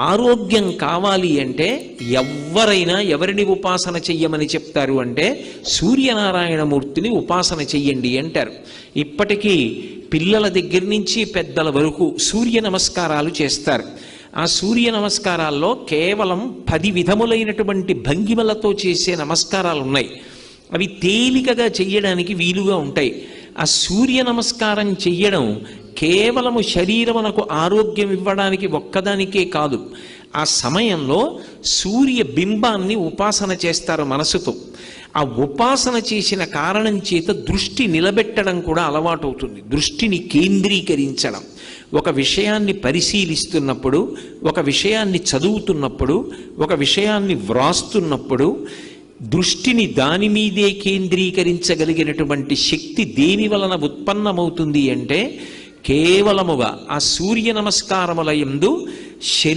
ఆరోగ్యం కావాలి అంటే ఎవరైనా ఎవరిని ఉపాసన చెయ్యమని చెప్తారు అంటే సూర్యనారాయణమూర్తిని ఉపాసన చెయ్యండి అంటారు. ఇప్పటికీ పిల్లల దగ్గర నుంచి పెద్దల వరకు సూర్య నమస్కారాలు చేస్తారు. ఆ సూర్య నమస్కారాల్లో కేవలం 10 విధములైనటువంటి భంగిమలతో చేసే నమస్కారాలు ఉన్నాయి. అవి తేలికగా చెయ్యడానికి వీలుగా ఉంటాయి. ఆ సూర్య నమస్కారం చెయ్యడం కేవలము శరీరమునకు ఆరోగ్యం ఇవ్వడానికి ఒక్కదానికే కాదు, ఆ సమయంలో సూర్య బింబాన్ని ఉపాసన చేస్తారు మనసుతో. ఆ ఉపాసన చేసిన కారణం చేత దృష్టి నిలబెట్టడం కూడా అలవాటు అవుతుంది. దృష్టిని కేంద్రీకరించడం, ఒక విషయాన్ని పరిశీలిస్తున్నప్పుడు, ఒక విషయాన్ని చదువుతున్నప్పుడు, ఒక విషయాన్ని వ్రాస్తున్నప్పుడు దృష్టిని దాని మీదే కేంద్రీకరించగలిగినటువంటి శక్తి దేని వలన ఉత్పన్నమవుతుంది అంటే కేవలముగా ఆ సూర్య నమస్కారముల యందు